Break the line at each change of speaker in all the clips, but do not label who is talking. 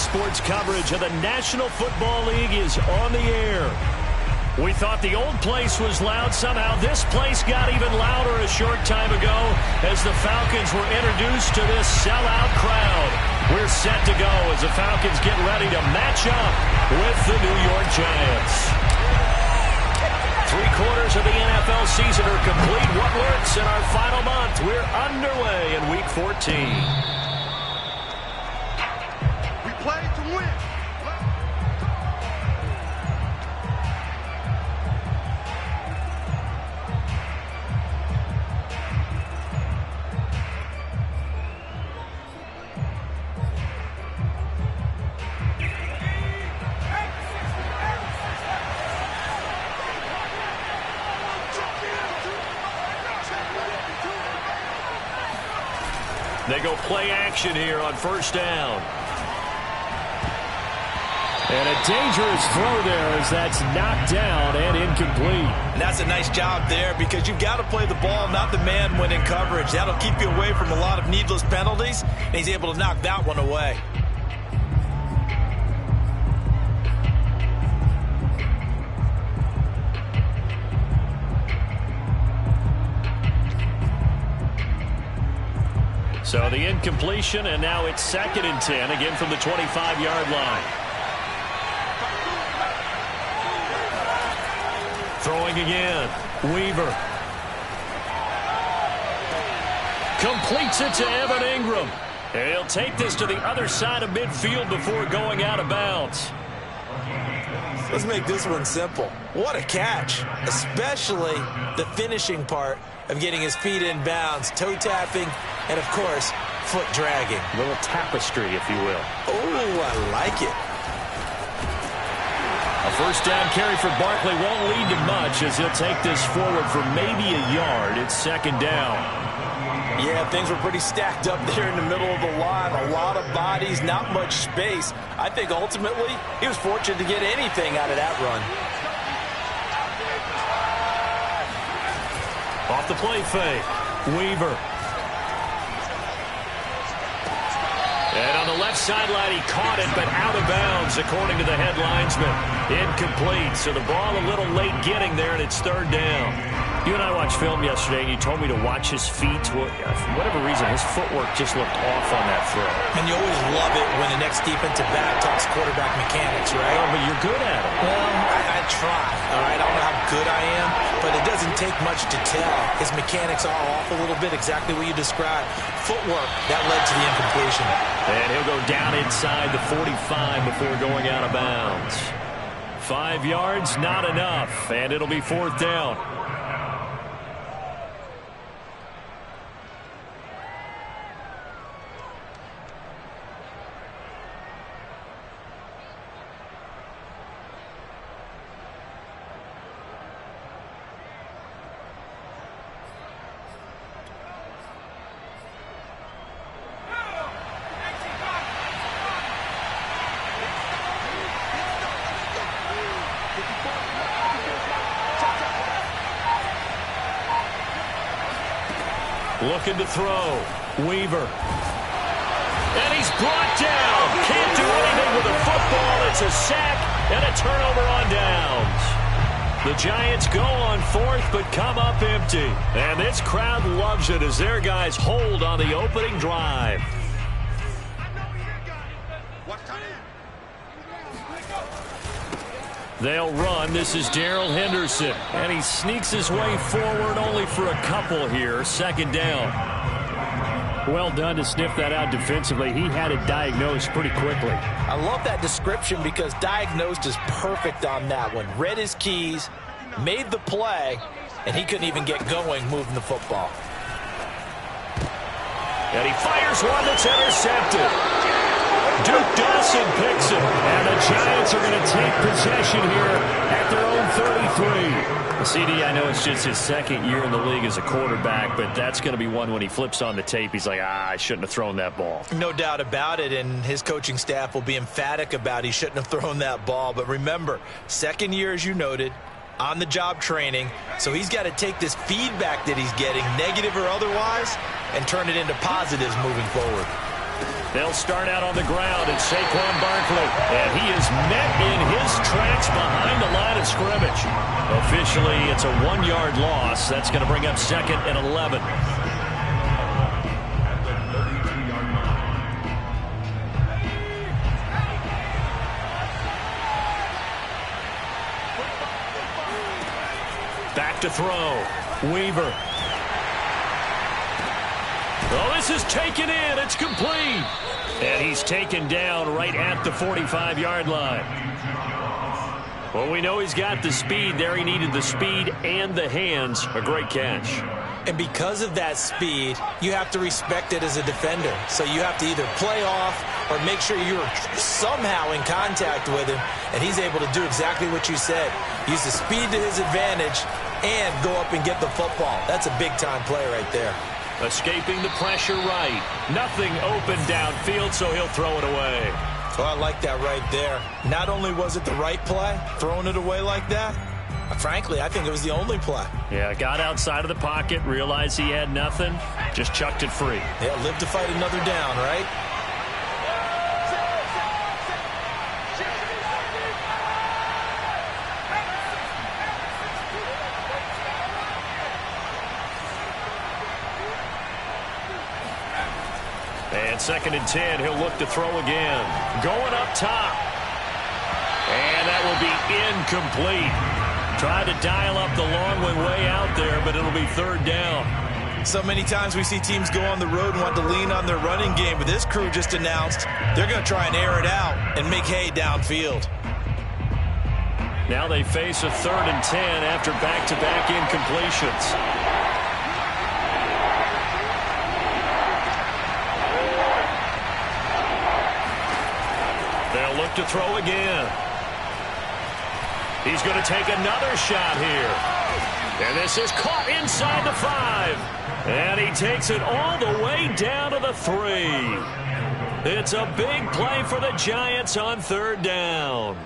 sports coverage of the National Football League is on the air. We thought the old place was loud. Somehow this place got even louder a short time ago as the Falcons were introduced to this sellout crowd. We're set to go as the Falcons get ready to match up with the New York Giants. 3/4 of the NFL season are complete. What works in our final month? We're underway in Week 14.
We play to win.
They go play action here on first down. And a dangerous throw there as that's knocked down and incomplete.
And that's a nice job there because you've got to play the ball, not the man when in coverage. That'll keep you away from a lot of needless penalties, and he's able to knock that one away.
So the incompletion, and now it's 2nd and 10, again from the 25-yard line. Throwing again. Weaver. Completes it to Evan Ingram. And he'll take this to the other side of midfield before going out of bounds.
Let's make this one simple. What a catch, especially the finishing part of getting his feet in bounds, toe tapping, and of course, foot dragging.
A little tapestry, if you will.
Oh, I like it.
A first down carry for Barkley won't lead to much as he'll take this forward for maybe a yard. It's 2nd down.
Yeah, things were pretty stacked up there in the middle of the line. A lot of bodies, not much space. I think ultimately he was fortunate to get anything out of that run.
Off the play fake. Weaver. And on the left sideline, he caught it, but out of bounds, according to the head linesman. Incomplete, so the ball a little late getting there, and it's 3rd down. You and I watched film yesterday, and you told me to watch his feet. Well, for whatever reason, his footwork just looked off on that throw.
And you always love it when the next defensive back talks quarterback mechanics, right?
Oh, but you're good at it.
Well, I try, all right? I don't know how good I am, but it doesn't take much to tell. His mechanics are off a little bit, exactly what you described. Footwork, that led to the incompletion.
And he'll go down inside the 45 before going out of bounds. 5 yards, not enough, and it'll be 4th down. Looking to throw. Weaver. And he's brought down. Can't do anything with the football. It's a sack and a turnover on downs. The Giants go on 4th but come up empty. And this crowd loves it as their guys hold on the opening drive. They'll run. This is Darrell Henderson. And he sneaks his way forward only for a couple here. 2nd down. Well done to sniff that out defensively. He had it diagnosed pretty quickly.
I love that description because diagnosed is perfect on that one. Read his keys, made the play, and he couldn't even get going moving the football.
And he fires one that's intercepted. Duke Dawson picks it, and the Giants are going to take possession here at their own 33. CD, I know it's just his 2nd year in the league as a quarterback, but that's going to be one when he flips on the tape. He's like, I shouldn't have thrown that ball.
No doubt about it, and his coaching staff will be emphatic about he shouldn't have thrown that ball. But remember, 2nd year, as you noted, on-the-job training, so he's got to take this feedback that he's getting, negative or otherwise, and turn it into positives moving forward.
They'll start out on the ground. It's Saquon Barkley. And he is met in his tracks behind the line of scrimmage. Officially, it's a 1-yard loss. That's going to bring up 2nd and 11. Back to throw. Weaver. Oh, this is taken in. It's complete. And he's taken down right at the 45-yard line. Well, we know he's got the speed there. He needed the speed and the hands. A great catch.
And because of that speed, you have to respect it as a defender. So you have to either play off or make sure you're somehow in contact with him. And he's able to do exactly what you said. Use the speed to his advantage and go up and get the football. That's a big-time play right there.
Escaping the pressure right. Nothing open downfield, so he'll throw it away.
Oh, I like that right there. Not only was it the right play, throwing it away like that, frankly, I think it was the only play.
Yeah, got outside of the pocket, realized he had nothing, just chucked it free.
Yeah, live to fight another down, right?
And 2nd and 10, he'll look to throw again. Going up top. And that will be incomplete. Tried to dial up the long one way out there, but it'll be 3rd down.
So many times we see teams go on the road and want to lean on their running game, but this crew just announced they're going to try and air it out and make hay downfield.
Now they face a 3rd and 10 after back-to-back incompletions. They'll look to throw again. He's going to take another shot here. And this is caught inside the 5. And he takes it all the way down to the 3. It's a big play for the Giants on 3rd down.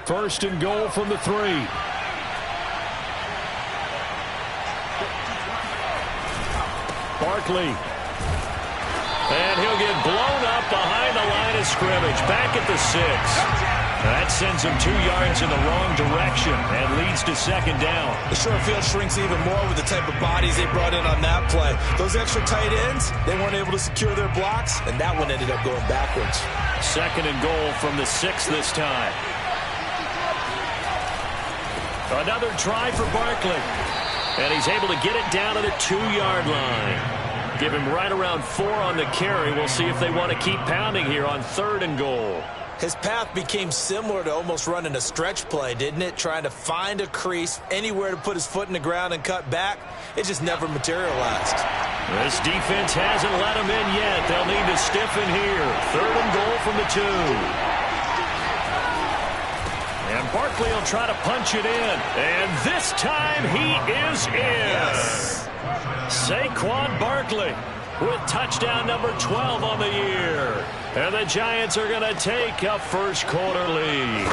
First and goal from the 3. Barkley. And he'll get blown up behind the line of scrimmage. Back at the 6. That sends him 2 yards in the wrong direction and leads to 2nd down.
The short field shrinks even more with the type of bodies they brought in on that play. Those extra tight ends, they weren't able to secure their blocks, and that one ended up going backwards.
2nd and goal from the 6 this time. Another try for Barkley. And he's able to get it down to the 2-yard line. Give him right around 4 on the carry. We'll see if they want to keep pounding here on 3rd and goal.
His path became similar to almost running a stretch play, didn't it? Trying to find a crease, anywhere to put his foot in the ground and cut back. It just never materialized.
This defense hasn't let him in yet. They'll need to stiffen here. 3rd and goal from the 2. And Barkley will try to punch it in. And this time he is in.
Yes.
Saquon Barkley with touchdown number 12 on the year. And the Giants are going to take a first-quarter lead.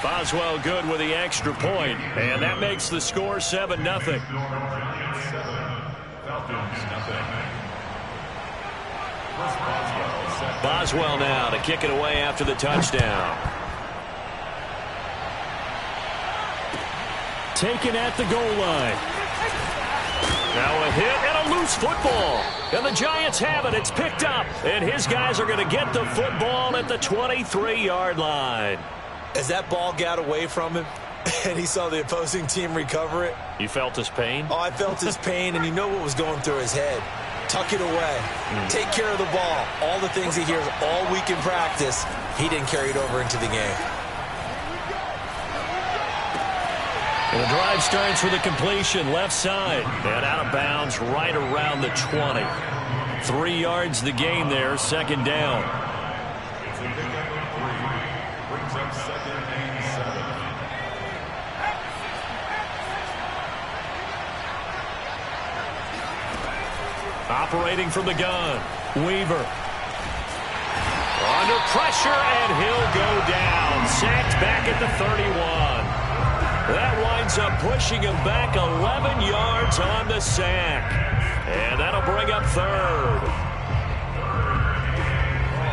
Boswell good with the extra point. And that makes the score 7-0. Boswell now to kick it away after the touchdown. Taken at the goal line. Now a hit and a loose football. And the Giants have it. It's picked up. And his guys are going to get the football at the 23-yard line.
As that ball got away from him and he saw the opposing team recover it.
You felt his pain?
Oh, I felt his pain, and you know what was going through his head. Tuck it away. Take care of the ball. All the things he hears all week in practice, he didn't carry it over into the game.
And the drive starts with a completion left side. And out of bounds right around the 20. 3 yards the gain there, 2nd down. Brings up 2nd and 7. Operating from the gun, Weaver. Under pressure, and he'll go down. Sacked back at the 31. That winds ends up pushing him back 11 yards on the sack. And that'll bring up third.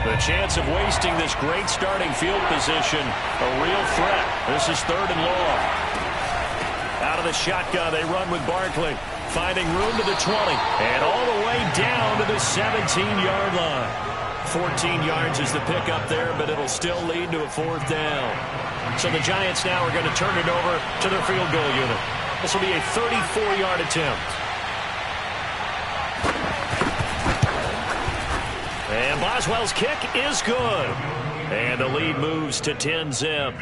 The chance of wasting this great starting field position, a real threat. This is 3rd and long. Out of the shotgun, they run with Barkley. Finding room to the 20. And all the way down to the 17-yard line. 14 yards is the pickup there, but it'll still lead to a 4th down. So the Giants now are going to turn it over to their field goal unit. This will be a 34-yard attempt. And Boswell's kick is good. And the lead moves to 10-zip.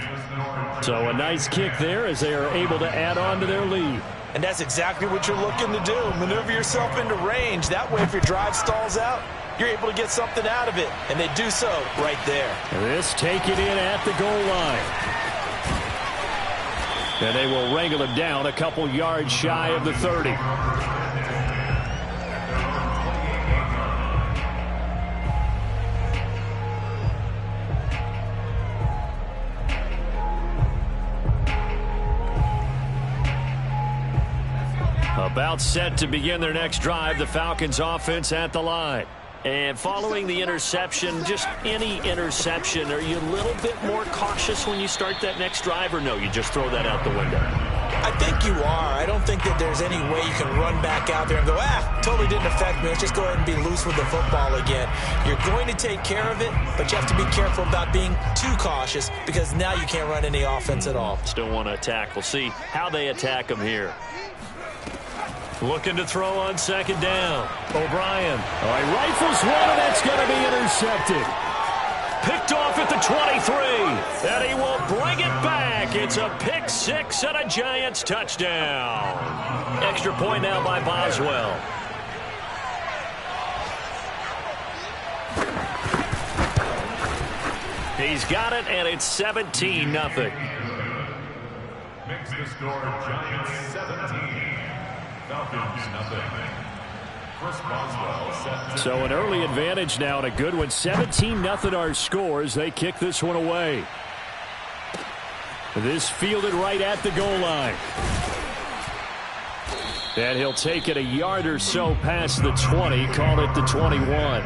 So a nice kick there as they are able to add on to their lead.
And that's exactly what you're looking to do. Maneuver yourself into range. That way, if your drive stalls out, you're able to get something out of it. And they do so right there.
This take it in at the goal line. And they will wrangle him down a couple yards shy of the 30. About set to begin their next drive, the Falcons offense at the line. And following the interception, just any interception, are you a little bit more cautious when you start that next drive, or no, you just throw that out the window?
I think you are. I don't think that there's any way you can run back out there and go, totally didn't affect me. Let's just go ahead and be loose with the football again. You're going to take care of it, but you have to be careful about being too cautious because now you can't run any offense at all.
Still want to attack. We'll see how they attack them here. Looking to throw on 2nd down. O'Brien. All right, rifles one, and that's going to be intercepted. Picked off at the 23. And he will bring it back. It's a pick 6 and a Giants touchdown. Extra point now by Boswell. He's got it, and it's 17-0.
Makes the score Giants 17.
So an early advantage now and a good one. 17-0 our score as they kick this one away. This fielded right at the goal line. And he'll take it a yard or so past the 20. Call it the 21.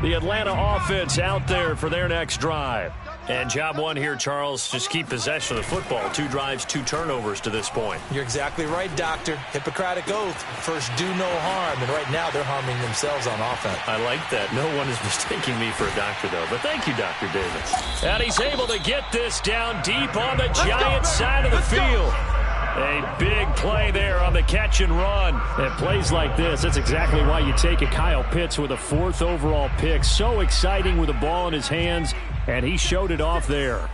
The Atlanta offense out there for their next drive. And job one here, Charles, just keep possession of the football. 2 drives, 2 turnovers to this point.
You're exactly right, Doctor. Hippocratic oath. First, do no harm. And right now, they're harming themselves on offense.
I like that. No one is mistaking me for a doctor, though. But thank you, Dr. Davis. And he's able to get this down deep on the Giants side of the field. A big play there on the catch and run. And plays like this, that's exactly why you take a Kyle Pitts with a 4th overall pick. So exciting with the ball in his hands, and he showed it off there.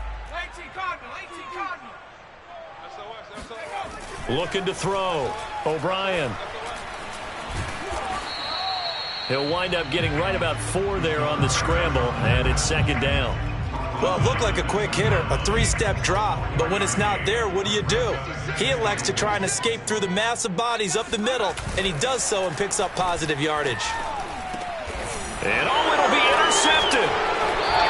Looking to throw. O'Brien. He'll wind up getting right about 4 there on the scramble, and it's 2nd down.
Well, it looked like a quick hitter, a 3-step drop. But when it's not there, what do? He elects to try and escape through the massive bodies up the middle, and he does so and picks up positive yardage.
And it'll be intercepted.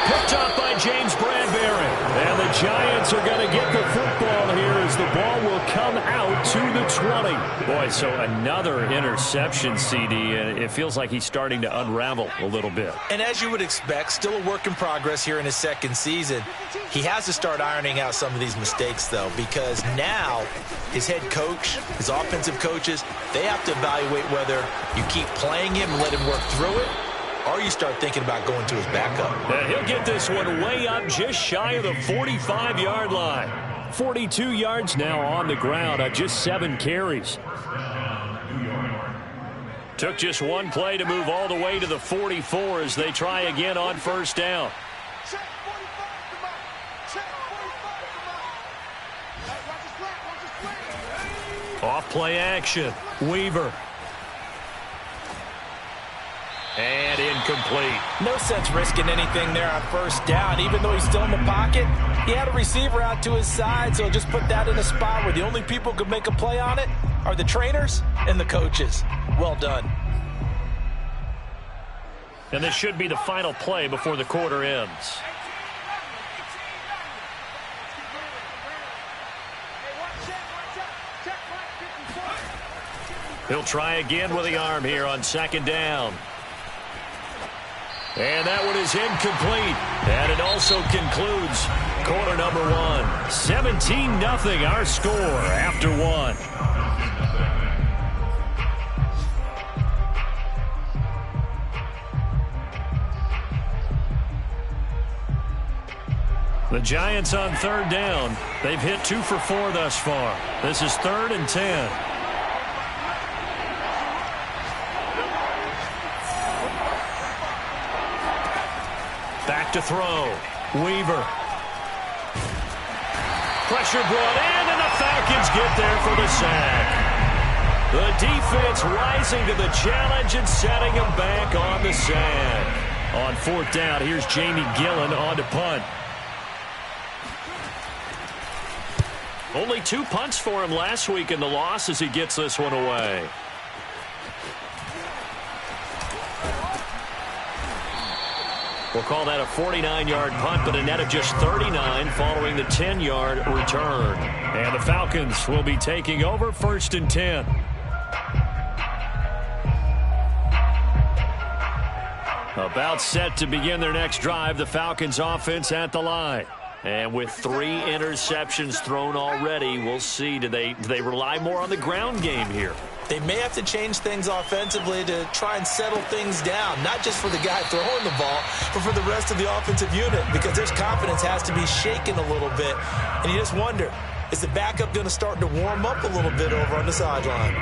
Picked up by James Bradbury. And the Giants are going to get the football here as the ball will come out to the 20. Boy, so another interception, CD, and it feels like he's starting to unravel a little bit.
And as you would expect, still a work in progress here in his 2nd season. He has to start ironing out some of these mistakes, though, because now his head coach, his offensive coaches, they have to evaluate whether you keep playing him and let him work through it, or you start thinking about going to his backup.
And he'll get this one way up just shy of the 45-yard line. 42 yards now on the ground on just 7 carries. Took just 1 play to move all the way to the 44 as they try again on 1st down. Off play action. Weaver. And incomplete.
No sense risking anything there on 1st down. Even though he's still in the pocket, he had a receiver out to his side, so just put that in a spot where the only people who could make a play on it are the trainers and the coaches. Well done.
And this should be the final play before the quarter ends. He'll try again with the arm here on second down. And that one is incomplete. And it also concludes quarter number one. 17-0 our score after one. The Giants on third down. They've hit 2 for 4 thus far. This is 3rd and 10. Back to throw. Weaver. Pressure brought in, and the Falcons get there for the sack. The defense rising to the challenge and setting them back on the sack. On 4th down, here's Jamie Gillen on to punt. Only 2 punts for him last week in the loss as he gets this one away. We'll call that a 49-yard punt, but a net of just 39 following the 10-yard return. And the Falcons will be taking over 1st and 10. About set to begin their next drive, the Falcons offense at the line. And with 3 interceptions thrown already, we'll see. Do they rely more on the ground game here?
They may have to change things offensively to try and settle things down, not just for the guy throwing the ball, but for the rest of the offensive unit, because their confidence has to be shaken a little bit. And you just wonder, is the backup going to start to warm up a little bit over on the sideline?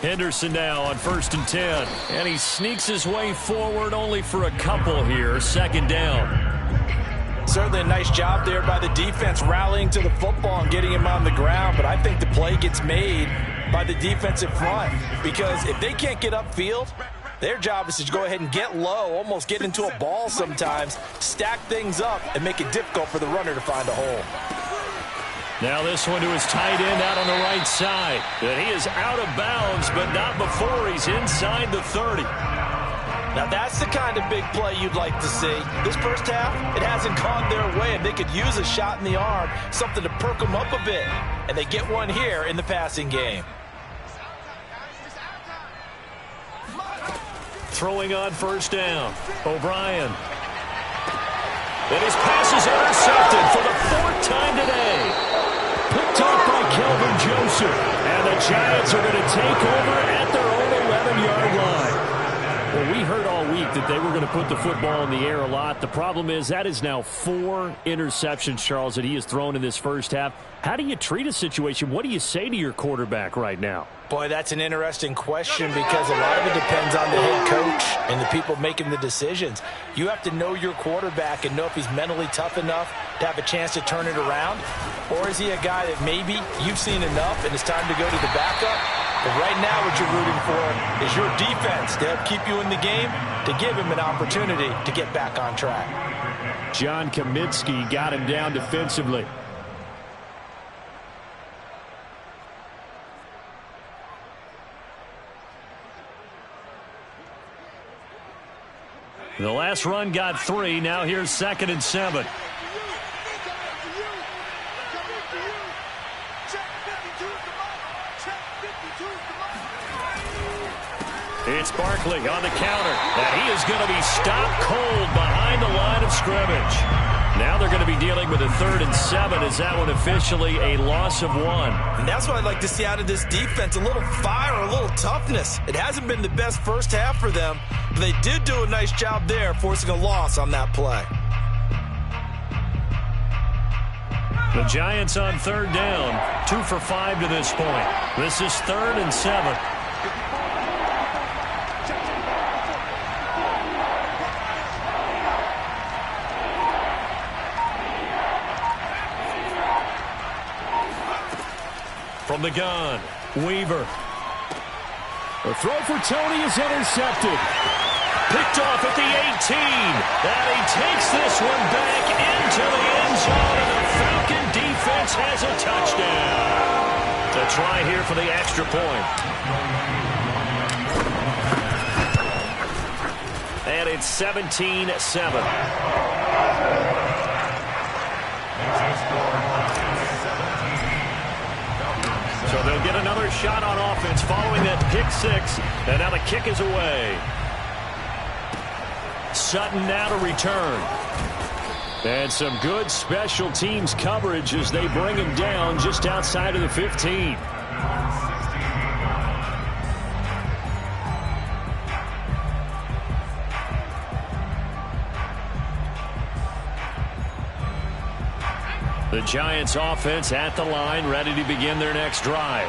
Henderson now on 1st and 10. And he sneaks his way forward only for a couple here. 2nd down.
Certainly a nice job there by the defense rallying to the football and getting him on the ground. But I think the play gets made by the defensive front. Because if they can't get upfield, their job is to go ahead and get low, almost get into a ball sometimes, stack things up, and make it difficult for the runner to find a hole.
Now this one to his tight end out on the right side. And he is out of bounds, but not before he's inside the 30.
Now that's the kind of big play you'd like to see. This first half, it hasn't gone their way, and they could use a shot in the arm, something to perk them up a bit. And they get one here in the passing game.
Throwing on 1st down. O'Brien. And his pass is intercepted for the 4th time today. Picked off by Kelvin Joseph. And the Giants are going to take over at their own 11-yard line. Well, we heard all week that they were going to put the football in the air a lot. The problem is that is now 4 interceptions, Charles, that he has thrown in this first half. How do you treat a situation? What do you say to your quarterback right now?
Boy, that's an interesting question because a lot of it depends on the head coach and the people making the decisions. You have to know your quarterback and know if he's mentally tough enough to have a chance to turn it around, or is he a guy that maybe you've seen enough and it's time to go to the backup? But right now what you're rooting for is your defense to help keep you in the game, to give him an opportunity to get back on track.
John Kaminsky got him down defensively. The last run got 3. Now here's 2nd and 7. It's Barkley on the counter. And he is going to be stopped cold behind the line of scrimmage. Now they're going to be dealing with a 3rd and 7. Is that one officially a loss of 1?
And that's what I'd like to see out of this defense. A little fire, a little toughness. It hasn't been the best first half for them, but they did do a nice job there forcing a loss on that play.
The Giants on 3rd down. 2 for 5 to this point. This is 3rd and 7. From the gun, Weaver. The throw for Tony is intercepted. Picked off at the 18. And he takes this one back into the end zone, and the Falcon defense has a touchdown. A try here for the extra point. And it's 17-7. So they'll get another shot on offense following that pick six. And now the kick is away. Sutton now to return. And some good special teams coverage as they bring him down just outside of the 15. The Giants offense at the line, ready to begin their next drive.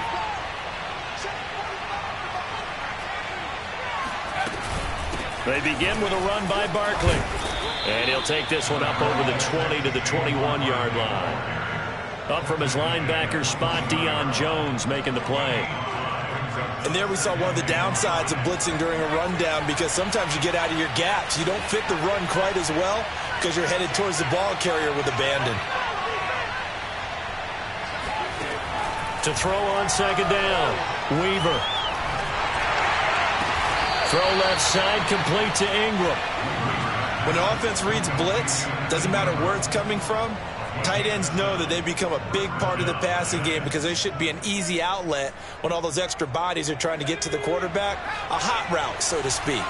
They begin with a run by Barkley. And he'll take this one up over the 20 to the 21-yard line. Up from his linebacker spot, Deion Jones making the play.
And there we saw one of the downsides of blitzing during a rundown, because sometimes you get out of your gaps. You don't fit the run quite as well because you're headed towards the ball carrier with abandon.
To throw on second down, Weaver. Throw left side, complete to Ingram.
When an offense reads blitz, doesn't matter where it's coming from, tight ends know that they become a big part of the passing game because they should be an easy outlet when all those extra bodies are trying to get to the quarterback. A hot route, so to speak.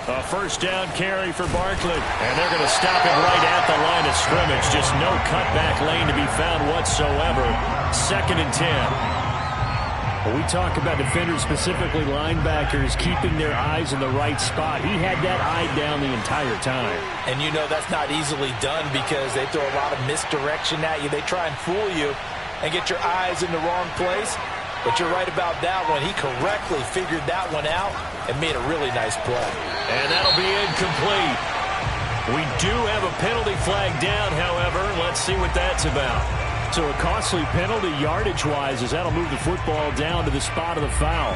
A first down carry for Barkley. And they're going to stop it right at the line of scrimmage. Just no cutback lane to be found whatsoever. 2nd and 10. We talk about defenders, specifically linebackers, keeping their eyes in the right spot. He had that eye down the entire time.
And you know that's not easily done because they throw a lot of misdirection at you. They try and fool you and get your eyes in the wrong place. But you're right about that one. He correctly figured that one out and made a really nice play.
And that'll be incomplete. We do have a penalty flag down, however. Let's see what that's about. So a costly penalty yardage-wise, as that'll move the football down to the spot of the foul.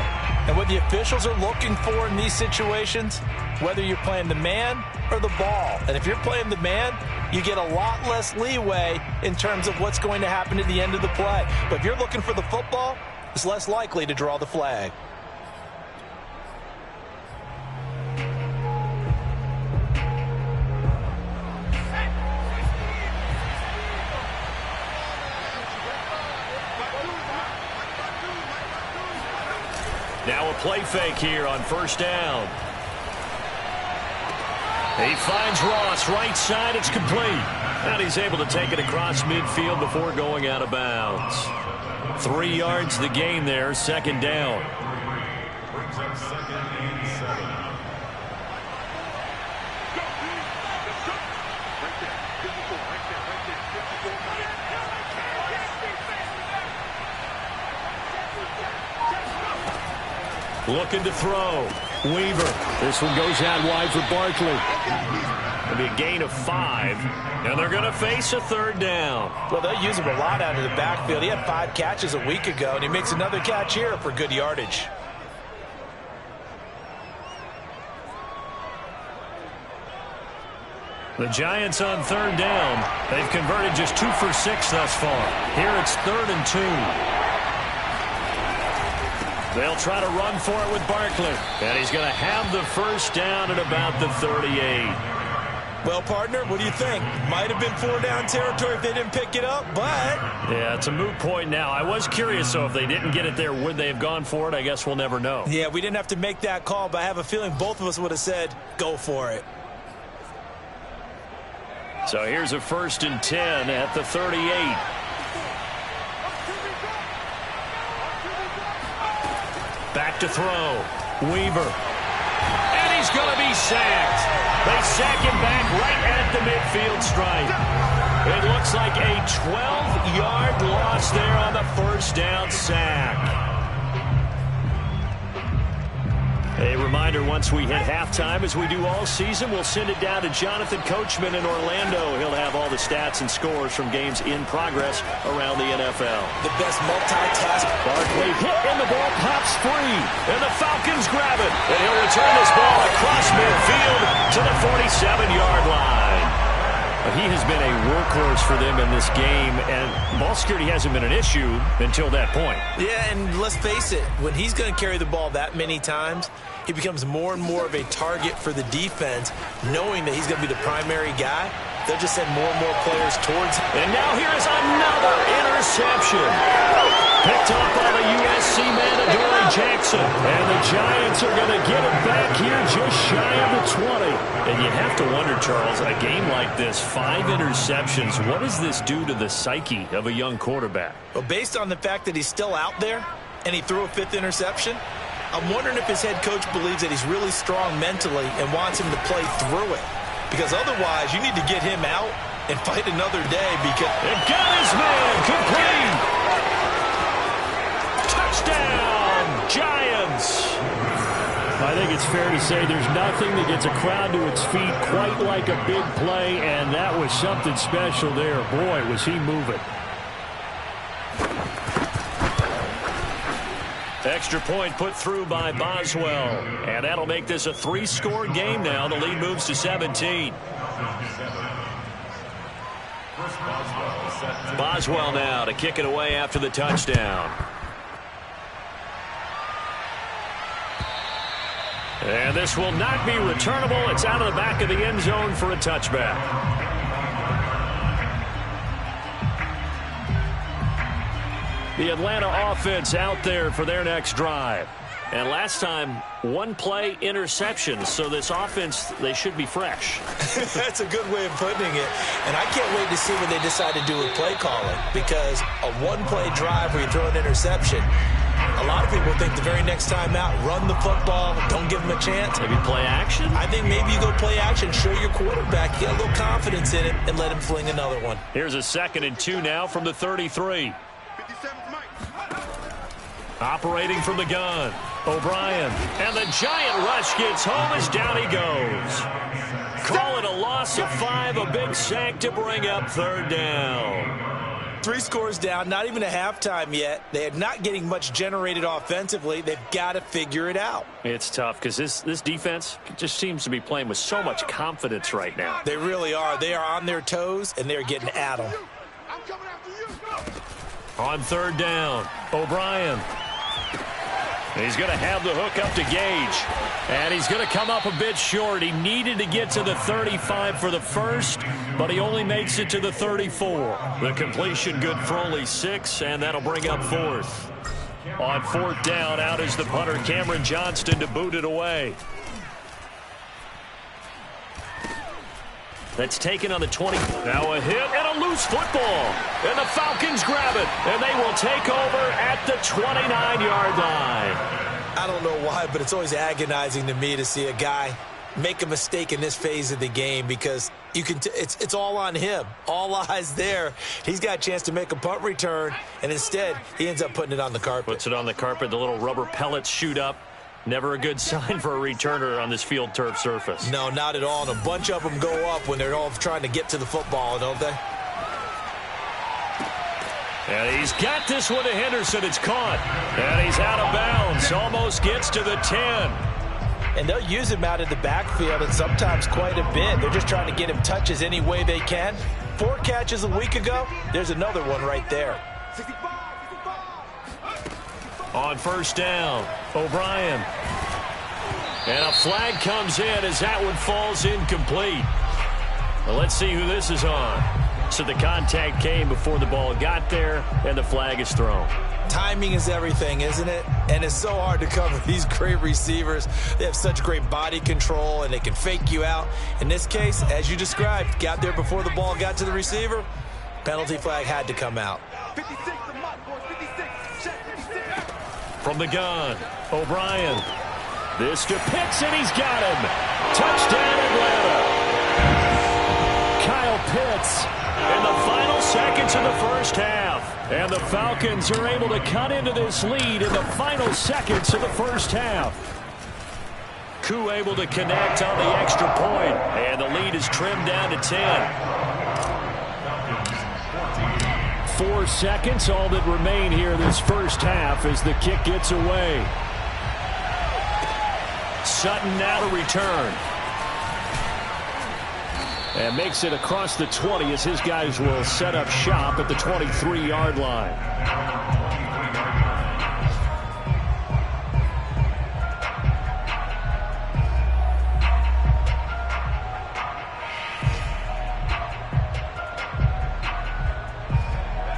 And what the officials are looking for in these situations, whether you're playing the man or the ball. And if you're playing the man, you get a lot less leeway in terms of what's going to happen at the end of the play. But if you're looking for the football, it's less likely to draw the flag.
Now a play fake here on first down. He finds Ross right side. It's complete. And he's able to take it across midfield before going out of bounds. 3 yards the gain there. 2nd down.
Brings up 2nd and 7.
Looking to throw. Weaver. This one goes out wide for Barkley. It'll be a gain of 5. And they're going to face a 3rd down.
Well, they'll use him a lot out of the backfield. He had 5 catches a week ago, and he makes another catch here for good yardage.
The Giants on 3rd down. They've converted just 2 for 6 thus far. Here it's 3rd and 2. They'll try to run for it with Barkley. And he's going to have the first down at about the 38.
Well, partner, what do you think? Might have been 4-down territory if they didn't pick it up, but...
Yeah, it's a moot point now. I was curious, so if they didn't get it there, would they have gone for it? I guess we'll never know.
Yeah, we didn't have to make that call, but I have a feeling both of us would have said, go for it.
So here's a 1st and 10 at the 38. Back to throw. Weaver. And he's going to be sacked. They sack him back right at the midfield stripe. It looks like a 12-yard loss there on the first down sack. A reminder, once we hit halftime, as we do all season, we'll send it down to Jonathan Coachman in Orlando. He'll have all the stats and scores from games in progress around the NFL.
The best multitask.
Barkley hit and the ball pops free. And the Falcons grab it. And he'll return this ball across midfield to the 47-yard line. He has been a workhorse for them in this game, and ball security hasn't been an issue until that point.
Yeah, and let's face it, when he's going to carry the ball that many times, he becomes more and more of a target for the defense, knowing that he's going to be the primary guy. They'll just send more and more players towards him.
And now here is another interception. Picked up by the USC man, Adoree Jackson. And the Giants are going to get it back here just shy of the 20. And you have to wonder, Charles, a game like this, 5 interceptions, what does this do to the psyche of a young quarterback?
Well, based on the fact that he's still out there and he threw a 5th interception, I'm wondering if his head coach believes that he's really strong mentally and wants him to play through it. Because otherwise, you need to get him out and fight another day. Because
it got his man complete. Touchdown, Giants. I think it's fair to say there's nothing that gets a crowd to its feet quite like a big play, and that was something special there. Boy, was he moving. Extra point put through by Boswell. And that'll make this a 3-score game now. The lead moves to 17. Boswell now to kick it away after the touchdown. And this will not be returnable. It's out of the back of the end zone for a touchback. The Atlanta offense out there for their next drive. And last time, 1-play interception. So this offense, they should be fresh.
That's a good way of putting it. And I can't wait to see what they decide to do with play calling. Because a 1-play drive where you throw an interception, a lot of people think the very next time out, run the football, don't give them a chance.
Maybe play action?
I think maybe you go play action, show your quarterback, get a little confidence in it, and let him fling another one.
Here's a 2nd and 2 now from the 33. Operating from the gun, O'Brien. And the giant rush gets home as down he goes. Call it a loss of 5, a big sack to bring up 3rd down.
3 scores down, not even a halftime yet. They are not getting much generated offensively. They've got to figure it out.
It's tough because this defense just seems to be playing with so much confidence right now.
They really are. They are on their toes, and they're getting at them.
On 3rd down, O'Brien. He's going to have the hook up to Gage. And he's going to come up a bit short. He needed to get to the 35 for the first, but he only makes it to the 34. The completion good for only 6, and that'll bring up 4th. On 4th down, out is the punter, Cameron Johnston, to boot it away. That's taken on the 20. Now a hit and a loose football. And the Falcons grab it. And they will take over at the 29-yard line.
I don't know why, but it's always agonizing to me to see a guy make a mistake in this phase of the game because you can it's all on him. All eyes there. He's got a chance to make a punt return, and instead he ends up putting it on the carpet.
Puts it on the carpet. The little rubber pellets shoot up. Never a good sign for a returner on this field turf surface.
No, not at all. And a bunch of them go up when they're all trying to get to the football, don't they?
And he's got this one to Henderson. It's caught. And he's out of bounds. Almost gets to the 10.
And they'll use him out of the backfield, and sometimes quite a bit. They're just trying to get him touches any way they can. 4 catches a week ago. There's another one right there.
On 1st down, O'Brien. And a flag comes in as that one falls incomplete. Well, let's see who this is on. So the contact came before the ball got there, and the flag is thrown.
Timing is everything, isn't it? And it's so hard to cover these great receivers. They have such great body control, and they can fake you out. In this case, as you described, got there before the ball got to the receiver. Penalty flag had to come out.
56, the mark, boys, 56. Check, 56.
From the gun, O'Brien. This to Pitts, and he's got him. Touchdown, Atlanta. Kyle Pitts in the final seconds of the first half. And the Falcons are able to cut into this lead in the final seconds of the first half. Who able to connect on the extra point, and the lead is trimmed down to 10. 4 seconds, all that remain here this first half as the kick gets away. Sutton now to return. And makes it across the 20 as his guys will set up shop at the 23-yard line.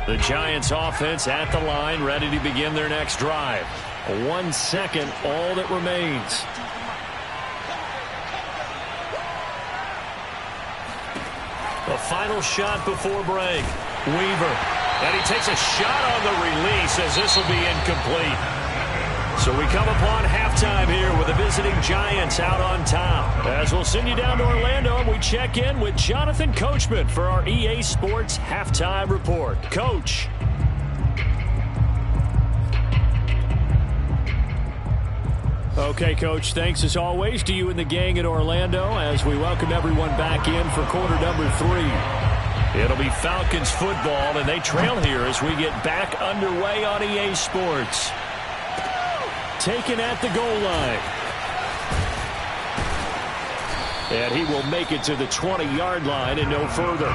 The Giants offense at the line, ready to begin their next drive. 1 second, all that remains. The final shot before break. Weaver. And he takes a shot on the release as this will be incomplete. So we come upon halftime here with the visiting Giants out on top. As we'll send you down to Orlando and we check in with Jonathan Coachman for our EA Sports Halftime Report. Coach. Okay, Coach, thanks as always to you and the gang in Orlando as we welcome everyone back in for quarter number 3. It'll be Falcons football, and they trail here as we get back underway on EA Sports. Taken at the goal line. And he will make it to the 20-yard line and no further.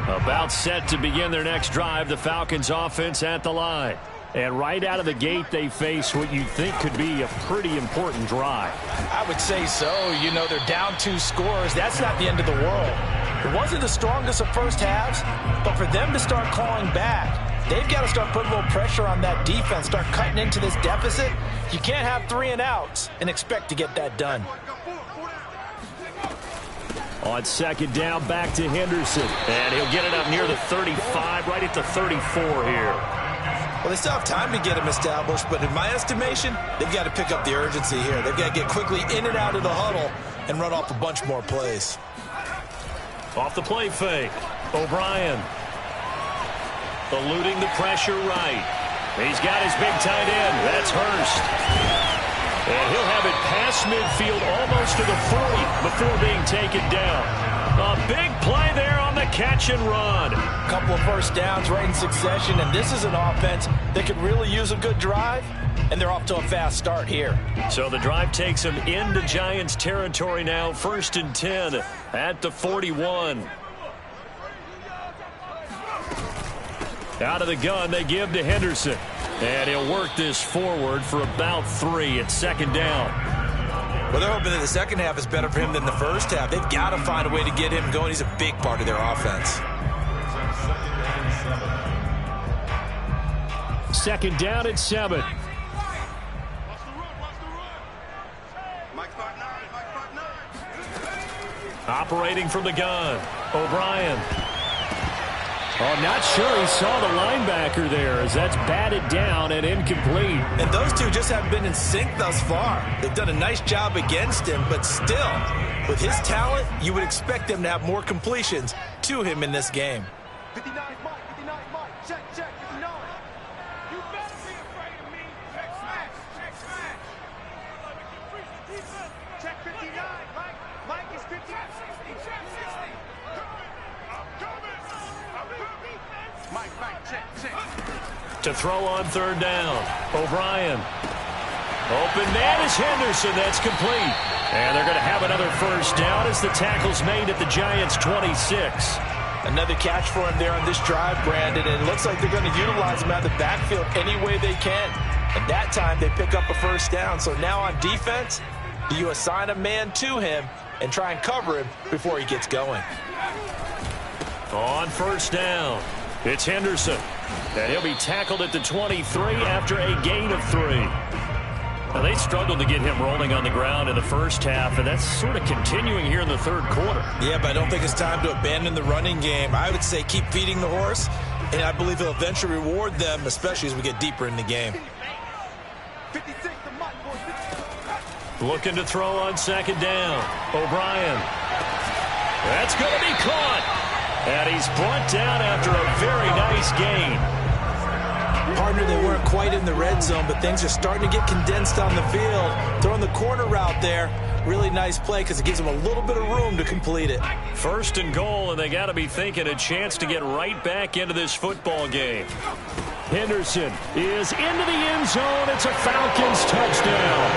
About set to begin their next drive, the Falcons offense at the line. And right out of the gate, they face what you think could be a pretty important drive.
I would say so. You know, they're down 2 scores. That's not the end of the world. It wasn't the strongest of first halves, but for them to start clawing back, they've got to start putting a little pressure on that defense, start cutting into this deficit. You can't have 3 and outs and expect to get that done.
On second down, back to Henderson. And he'll get it up near the 35, right at the 34 here.
Well, they still have time to get him established, but in my estimation, they've got to pick up the urgency here. They've got to get quickly in and out of the huddle and run off a bunch more plays.
Off the play fake. O'Brien. Eluding the pressure right. He's got his big tight end. That's Hurst. And he'll have it past midfield almost to the 40 before being taken down. A big play there on the catch and run.
A couple of first downs right in succession, and this is an offense that could really use a good drive, and they're off to a fast start here.
So the drive takes them into Giants territory now, 1st and 10 at the 41. Out of the gun, they give to Henderson. And he'll work this forward for about 3 at second down.
Well, they're hoping that the second half is better for him than the first half. They've got to find a way to get him going. He's a big part of their offense.
Second down at 7. Operating from the gun. O'Brien. Oh, not sure he saw the linebacker there as that's batted down and incomplete.
And those two just haven't been in sync thus far. They've done a nice job against him, but still, with his talent, you would expect them to have more completions to him in this game.
59 Mike, 59 Mike, check, 59. You better be afraid of me. Check smash, check smash. Check 59, Mike is 59. Check 60. Mike, check.
To throw on third down. O'Brien. Open man is Henderson. That's complete. And they're going to have another first down as the tackle's made at the Giants' 26.
Another catch for him there on this drive, Brandon, and it looks like they're going to utilize him out of the backfield any way they can. And that time they pick up a first down. So now on defense, do you assign a man to him and try and cover him before he gets going?
On first down, it's Henderson. And he'll be tackled at the 23 after a gain of 3. Now, they struggled to get him rolling on the ground in the first half, and that's sort of continuing here in the third quarter.
Yeah, but I don't think it's time to abandon the running game. I would say keep feeding the horse, and I believe he'll eventually reward them, especially as we get deeper in the game.
56 to Mike, boys.
Looking to throw on second down. O'Brien. That's going to be caught. And he's brought down after a very nice gain.
Partner, they weren't quite in the red zone, but things are starting to get condensed on the field. Throwing the corner route there. Really nice play because it gives them a little bit of room to complete it.
First and goal, and they got to be thinking a chance to get right back into this football game. Henderson is into the end zone. It's a Falcons touchdown.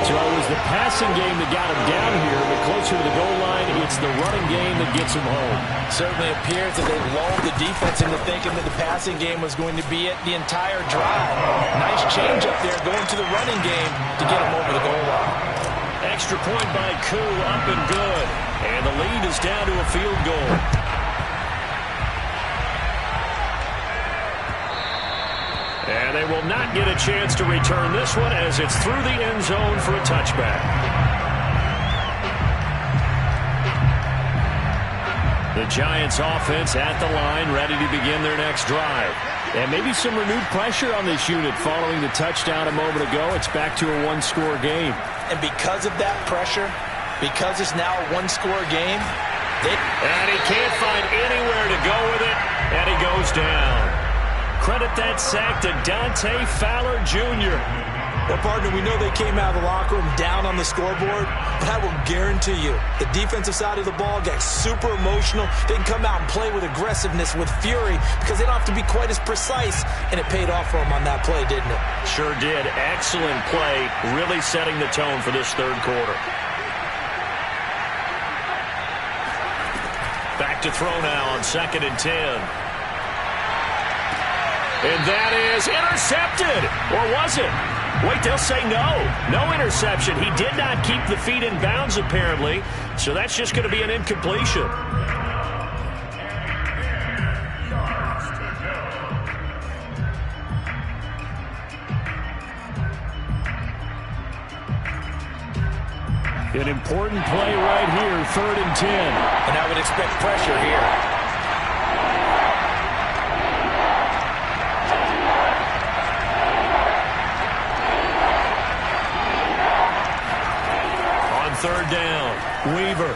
So it was the passing game that got him down here, but closer to the goal line, it's the running game that gets him home.
Certainly appears that they lulled the defense into thinking that the passing game was going to be it the entire drive. Nice change up there going to the running game to get him over the goal line.
Extra point by Koo, up and good. And the lead is down to a field goal. And they will not get a chance to return this one as it's through the end zone for a touchback. The Giants offense at the line, ready to begin their next drive. And maybe some renewed pressure on this unit following the touchdown a moment ago. It's back to a one-score game.
And because of that pressure, because it's now a one-score game,
and he can't find anywhere to go with it, and he goes down. Credit that sack to Dante Fowler Jr.
Well, partner, we know they came out of the locker room down on the scoreboard, but I will guarantee you the defensive side of the ball got super emotional. They can come out and play with aggressiveness, with fury, because they don't have to be quite as precise, and it paid off for them on that play, didn't it?
Sure did. Excellent play, really setting the tone for this third quarter. Back to throw now on 2nd and 10. And that is intercepted. Or was it? Wait, they'll say no. No interception. He did not keep the feet in bounds, apparently. So that's just going to be an incompletion. An important play right here, 3rd and 10.
And I would expect pressure here.
Third down, Weaver.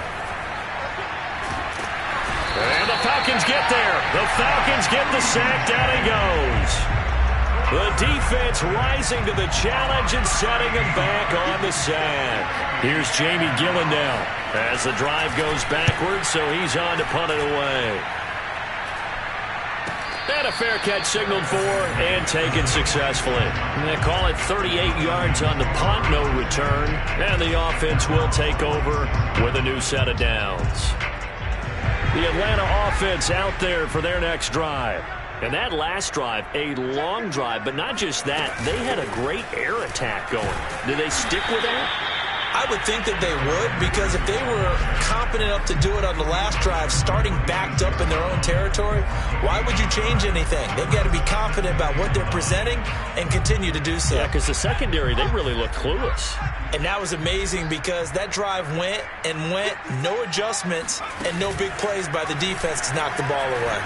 And the Falcons get there. The Falcons get the sack. Down he goes. The defense rising to the challenge and setting him back on the sack. Here's Jamie Gillen now as the drive goes backwards, so he's on to punt it away. And a fair catch signaled for and taken successfully. And they call it 38 yards on the punt, no return. And the offense will take over with a new set of downs. The Atlanta offense out there for their next drive. And that last drive, a long drive, but not just that. They had a great air attack going. Did they stick with that?
I would think that they would, because if they were competent enough to do it on the last drive, starting backed up in their own territory, why would you change anything? They've got to be confident about what they're presenting and continue to do so.
Yeah, because the secondary, they really looked clueless.
And that was amazing because that drive went and went, no adjustments, and no big plays by the defense to knock the ball away.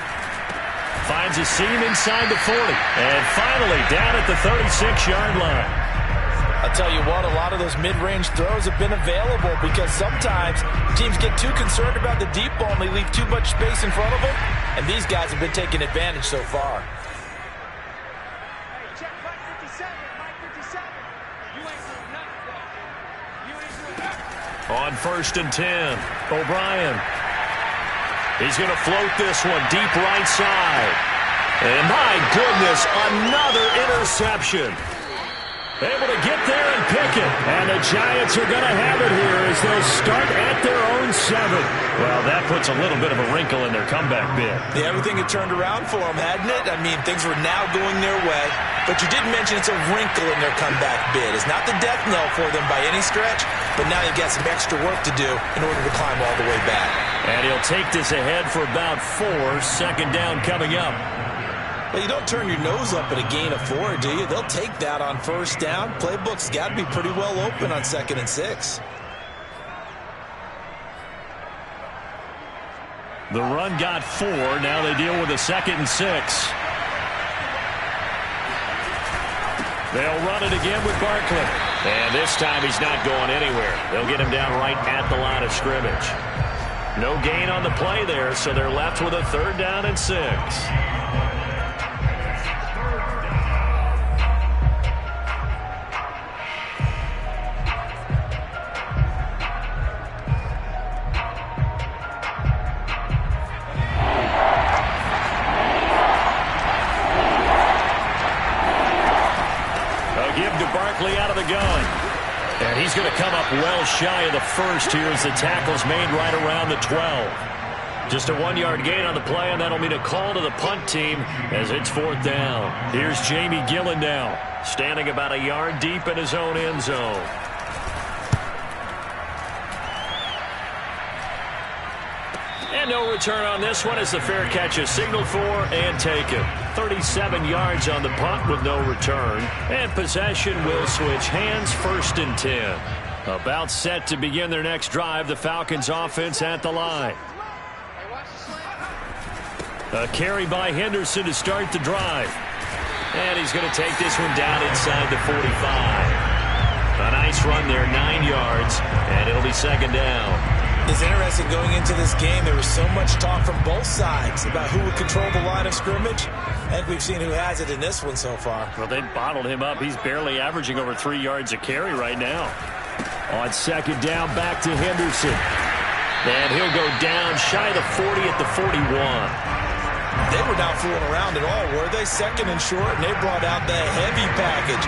Finds a seam inside the 40, and finally down at the 36-yard line.
I'll tell you what, a lot of those mid-range throws have been available because sometimes teams get too concerned about the deep ball and they leave too much space in front of them, and these guys have been taking advantage so far.
Hey, check Mike 57, Mike 57. You ain't doing nothing, bro. You ain't doing nothing.
On 1st and 10, O'Brien. He's going to float this one deep right side. And my goodness, another interception. Able to get there and pick it. And the Giants are going to have it here as they'll start at their own 7. Well, that puts a little bit of a wrinkle in their comeback bid.
Yeah, everything had turned around for them, hadn't it? I mean, things were now going their way. But you did mention it's a wrinkle in their comeback bid. It's not the death knell for them by any stretch, but now you've got some extra work to do in order to climb all the way back.
And he'll take this ahead for about 4. 2nd down coming up.
Well, you don't turn your nose up at a gain of 4, do you? They'll take that on 1st down. Playbook's got to be pretty well open on 2nd and 6.
The run got 4. Now they deal with a 2nd and 6. They'll run it again with Barkley. And this time he's not going anywhere. They'll get him down right at the line of scrimmage. No gain on the play there, so they're left with a 3rd down and 6. Out of the gun. And he's going to come up well shy of the first here as the tackle's made right around the 12. Just a 1-yard gain on the play, and that'll mean a call to the punt team as it's 4th down. Here's Jamie Gillen now, standing about a yard deep in his own end zone. And no return on this one as the fair catch is signaled for and taken. 37 yards on the punt with no return. And possession will switch hands, 1st and 10. About set to begin their next drive, the Falcons offense at the line. A carry by Henderson to start the drive. And he's going to take this one down inside the 45. A nice run there, 9 yards, and it'll be 2nd down.
It's interesting going into this game. There was so much talk from both sides about who would control the line of scrimmage. I think we've seen who has it in this one so far.
Well, they bottled him up. He's barely averaging over 3 yards a carry right now. On 2nd down, back to Henderson. And he'll go down shy of the 40 at the 41.
They were not fooling around at all, were they? 2nd and short, and they brought out the heavy package.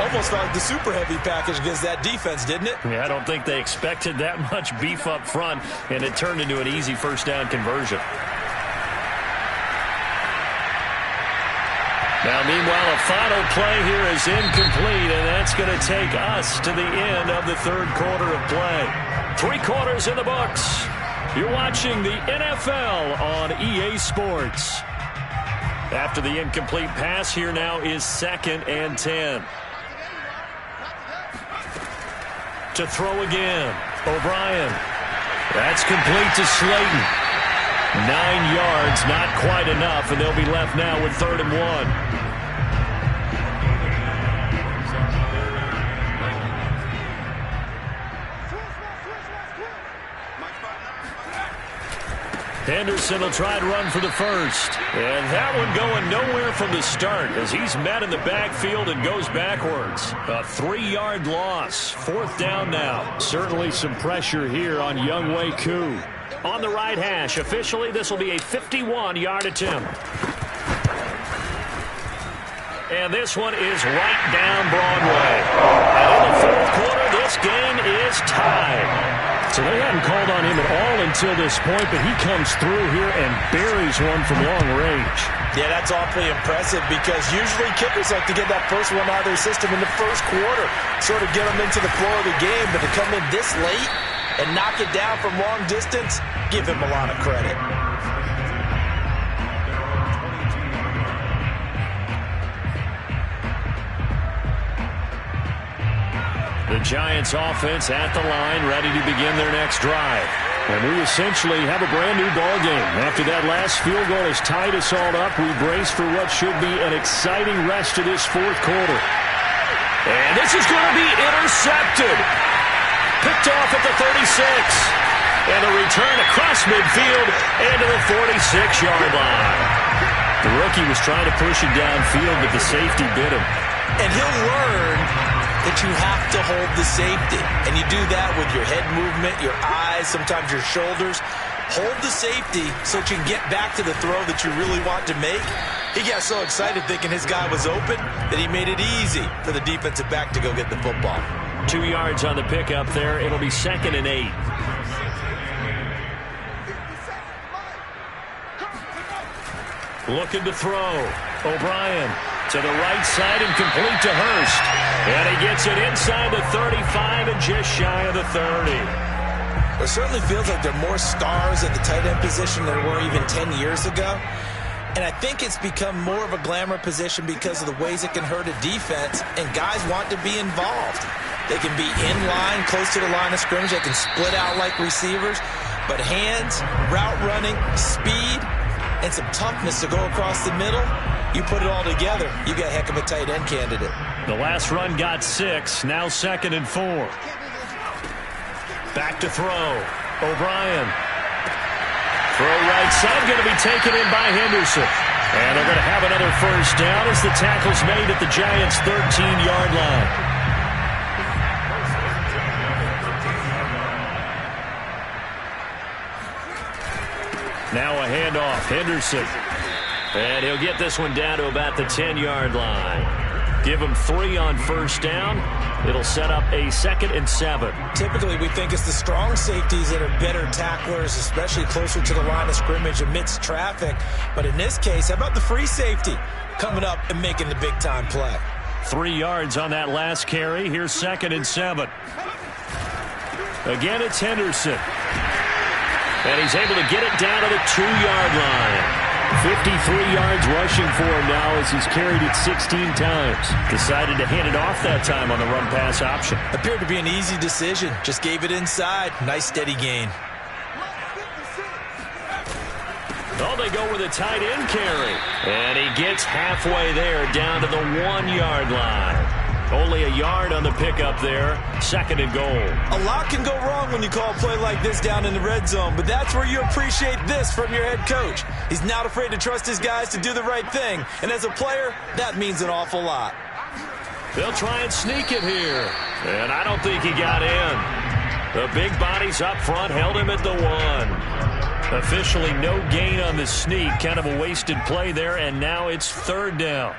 Almost like the super heavy package against that defense, didn't it?
Yeah, I don't think they expected that much beef up front, and it turned into an easy 1st down conversion. Now, meanwhile, a final play here is incomplete, and that's going to take us to the end of the 3rd quarter of play. 3 quarters in the books. You're watching the NFL on EA Sports. After the incomplete pass, here now is 2nd and 10. To throw again, O'Brien. That's complete to Slayton. 9 yards, not quite enough, and they'll be left now with 3rd and 1. Henderson will try and run for the 1st. And that one going nowhere from the start as he's met in the backfield and goes backwards. A 3-yard loss. 4th down now. Certainly some pressure here on Younghoe Koo. On the right hash. Officially, this will be a 51-yard attempt. And this one is right down Broadway. And in the 4th quarter, this game is tied. So they hadn't called on him at all until this point, but he comes through here and buries one from long range.
Yeah, that's awfully impressive because usually kickers like to get that first one out of their system in the 1st quarter, sort of get them into the flow of the game, but to come in this late and knock it down from long distance, give him a lot of credit.
The Giants offense at the line, ready to begin their next drive. And we essentially have a brand new ball game. After that last field goal has tied us all up, we brace for what should be an exciting rest of this 4th quarter. And this is going to be intercepted. Picked off at the 36. And a return across midfield and to the 46-yard line. The rookie was trying to push it downfield, but the safety bit him.
And he'll learn that you have to hold the safety. And you do that with your head movement, your eyes, sometimes your shoulders. Hold the safety so that you can get back to the throw that you really want to make. He got so excited thinking his guy was open that he made it easy for the defensive back to go get the football.
2 yards on the pickup there. It'll be 2nd and 8. Looking to throw. O'Brien to the right side and complete to Hurst. And he gets it inside the 35 and just shy of the 30.
It certainly feels like there are more stars at the tight end position than there were even 10 years ago. And I think it's become more of a glamour position because of the ways it can hurt a defense, and guys want to be involved. They can be in line, close to the line of scrimmage. They can split out like receivers. But hands, route running, speed, and some toughness to go across the middle, you put it all together, you got a heck of a tight end candidate.
The last run got 6. Now 2nd and 4. Back to throw. O'Brien. Throw right side, going to be taken in by Henderson. And they're going to have another first down as the tackle's made at the Giants' 13-yard line. Now a handoff. Henderson. And he'll get this one down to about the 10-yard line. Give him 3 on first down. It'll set up a 2nd and 7.
Typically, we think it's the strong safeties that are better tacklers, especially closer to the line of scrimmage amidst traffic. But in this case, how about the free safety coming up and making the big-time play?
3 yards on that last carry. Here's 2nd and 7. Again, it's Henderson. And he's able to get it down to the 2-yard line. 53 yards rushing for him now as he's carried it 16 times. Decided to hand it off that time on the run-pass option.
Appeared to be an easy decision. Just gave it inside. Nice steady gain.
Oh, they go with a tight end carry. And he gets halfway there down to the 1-yard line. Only a yard on the pickup there. 2nd and goal.
A lot can go wrong when you call a play like this down in the red zone, but that's where you appreciate this from your head coach. He's not afraid to trust his guys to do the right thing, and as a player, that means an awful lot.
They'll try and sneak it here, and I don't think he got in. The big bodies up front held him at the 1. Officially no gain on the sneak. Kind of a wasted play there, and now it's 3rd down.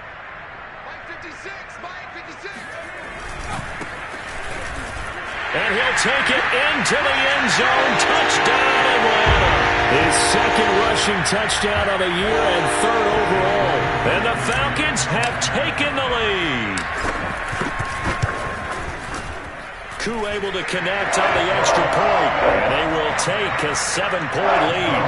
And he'll take it into the end zone. Touchdown, Atlanta. His 2nd rushing touchdown of the year and 3rd overall. And the Falcons have taken the lead. Koo able to connect on the extra point. And they will take a 7-point lead.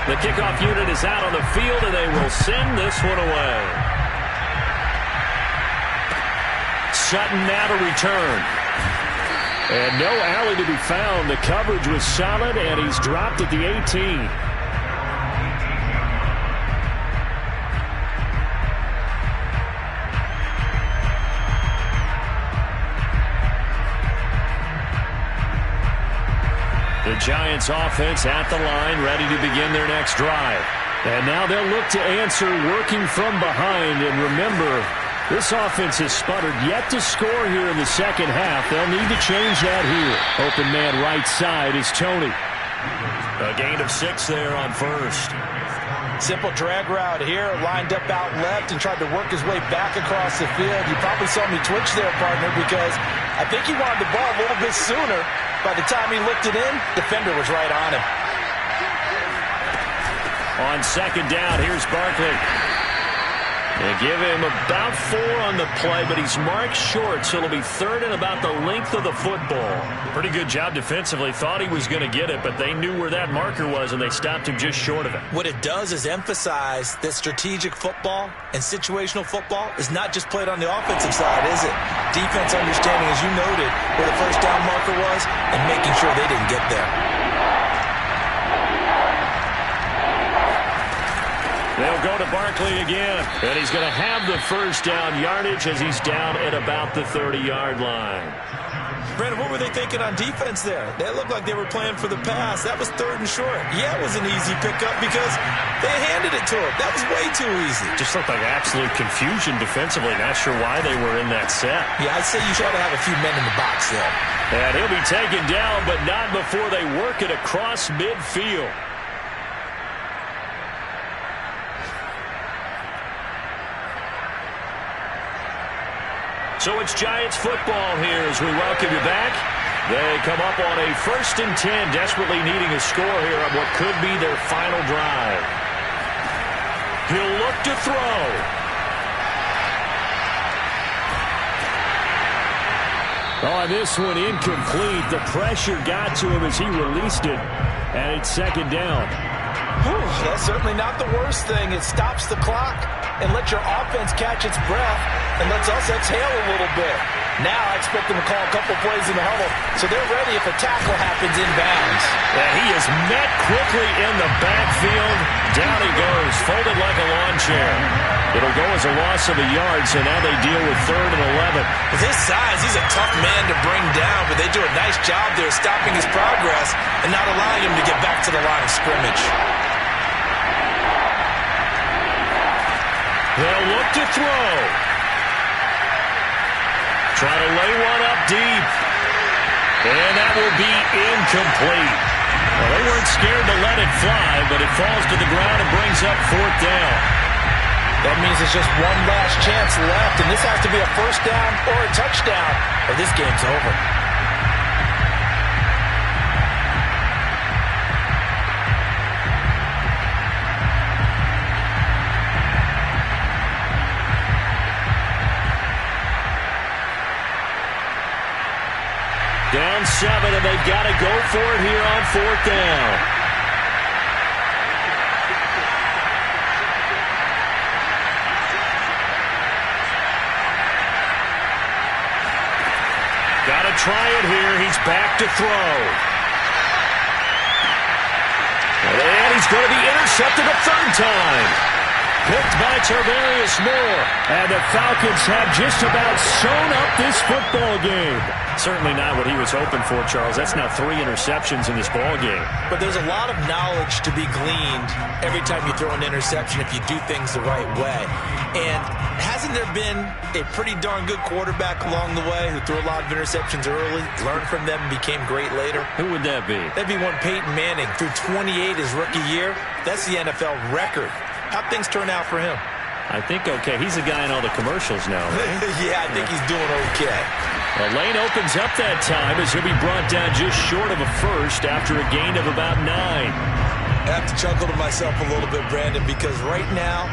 The kickoff unit is out on the field, and they will send this one away. Sutton now to return. And no alley to be found. The coverage was solid, and he's dropped at the 18. The Giants offense at the line, ready to begin their next drive. And now they'll look to answer working from behind. And remember, this offense has sputtered yet to score here in the 2nd half. They'll need to change that here. Open man right side is Tony. A gain of 6 there on first.
Simple drag route here, lined up out left and tried to work his way back across the field. You probably saw me twitch there, partner, because I think he wanted the ball a little bit sooner. By the time he looked it in, defender was right on him.
On 2nd down, here's Barkley. They give him about 4 on the play, but he's marked short, so it'll be 3rd and about the length of the football. Pretty good job defensively. Thought he was going to get it, but they knew where that marker was, and they stopped him just short of it.
What it does is emphasize that strategic football and situational football is not just played on the offensive side, is it? Defense understanding, as you noted, where the first down marker was and making sure they didn't get there.
They'll go to Barkley again, and he's going to have the first down yardage as he's down at about the 30-yard line.
Brandon, what were they thinking on defense there? They looked like they were playing for the pass. That was 3rd and short. Yeah, it was an easy pickup because they handed it to him. That was way too easy.
Just looked like absolute confusion defensively. Not sure why they were in that set.
Yeah, I'd say you try to have a few men in the box there.
And he'll be taken down, but not before they work it across midfield. So it's Giants football here as we welcome you back. They come up on a 1st and 10, desperately needing a score here on what could be their final drive. He'll look to throw. On this one, incomplete. The pressure got to him as he released it, and it's 2nd down.
Whew, that's certainly not the worst thing. It stops the clock and lets your offense catch its breath and lets us exhale a little bit. Now I expect them to call a couple plays in the huddle, so they're ready if a tackle happens inbounds.
And he is met quickly in the backfield. Down he goes, folded like a lawn chair. It'll go as a loss of a yard, so now they deal with 3rd and 11.
With his size, he's a tough man to bring down, but they do a nice job there stopping his progress and not allowing him to get back to the line of scrimmage.
They'll look to throw. Try to lay one up deep. And that will be incomplete. Well, they weren't scared to let it fly, but it falls to the ground and brings up 4th down.
That means it's just one last chance left, and this has to be a 1st down or a touchdown, or this game's over.
Down 7, and they've got to go for it here on 4th down. Got to try it here. He's back to throw. And he's going to be intercepted a 3rd time. Picked by Tarvarius Moore. And the Falcons have just about sewn up this football game. Certainly not what he was hoping for, Charles. That's now 3 interceptions in this ball game.
But there's a lot of knowledge to be gleaned every time you throw an interception if you do things the right way. And hasn't there been a pretty darn good quarterback along the way who threw a lot of interceptions early, learned from them, and became great later?
Who would that be?
That'd be one Peyton Manning. Threw 28 his rookie year. That's the NFL record. How'd things turn out for him?
I think okay. He's the guy in all the commercials now, right?
Yeah, I think he's doing okay.
The lane opens up that time as he'll be brought down just short of a 1st after a gain of about 9.
I have to chuckle to myself a little bit, Brandon, because right now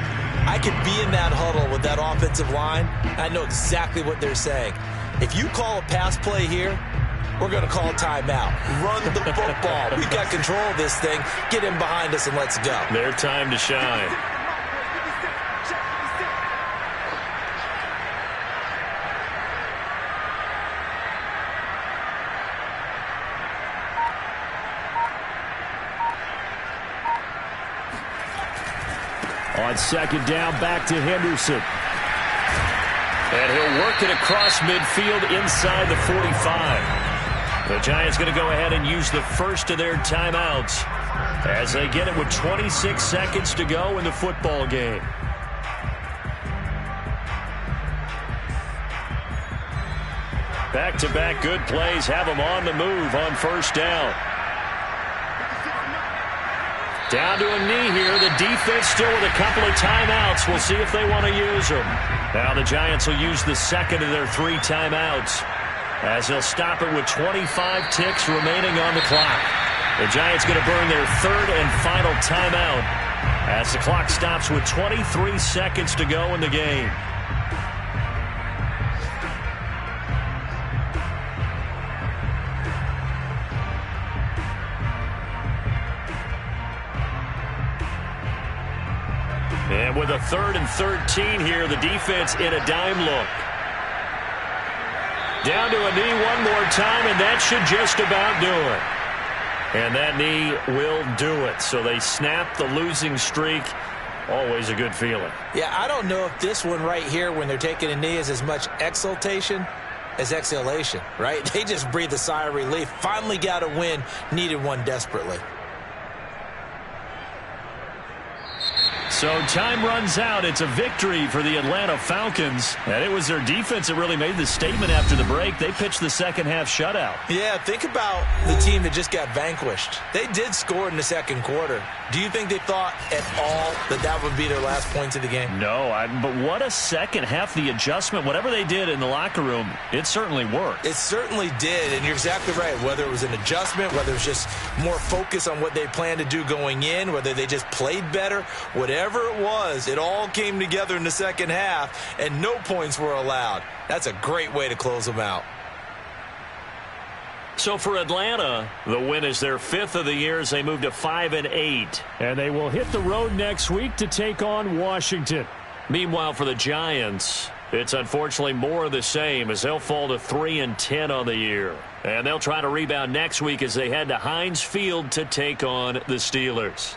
I could be in that huddle with that offensive line. I know exactly what they're saying. If you call a pass play here, we're going to call a timeout. Run the football. We've got control of this thing. Get in behind us and let's go.
Their time to shine. On 2nd down, back to Henderson. And he'll work it across midfield inside the 45. The Giants going to go ahead and use the first of their timeouts as they get it with 26 seconds to go in the football game. Back-to-back good plays have them on the move on 1st down. Down to a knee here. The defense still with a couple of timeouts. We'll see if they want to use them. Now the Giants will use the 2nd of their 3 timeouts as they'll stop it with 25 ticks remaining on the clock. The Giants going to burn their 3rd and final timeout as the clock stops with 23 seconds to go in the game. And with a 3rd and 13 here, the defense in a dime look. Down to a knee one more time, and that should just about do it. And that knee will do it. So they snap the losing streak. Always a good feeling.
Yeah, I don't know if this one right here, when they're taking a knee, is as much exultation as exhalation, right? They just breathe a sigh of relief. Finally got a win, needed one desperately.
So time runs out. It's a victory for the Atlanta Falcons. And it was their defense that really made the statement after the break. They pitched the second half shutout.
Yeah, think about the team that just got vanquished. They did score in the 2nd quarter. Do you think they thought at all that that would be their last points of the game?
No, but what a second half. The adjustment, whatever they did in the locker room, it certainly worked.
It certainly did, and you're exactly right. Whether it was an adjustment, whether it was just more focus on what they planned to do going in, whether they just played better, whatever it was, it all came together in the second half, and no points were allowed. That's a great way to close them out.
So for Atlanta, the win is their 5th of the year as they move to 5-8. And they will hit the road next week to take on Washington. Meanwhile, for the Giants, it's unfortunately more of the same as they'll fall to 3-10 on the year. And they'll try to rebound next week as they head to Heinz Field to take on the Steelers.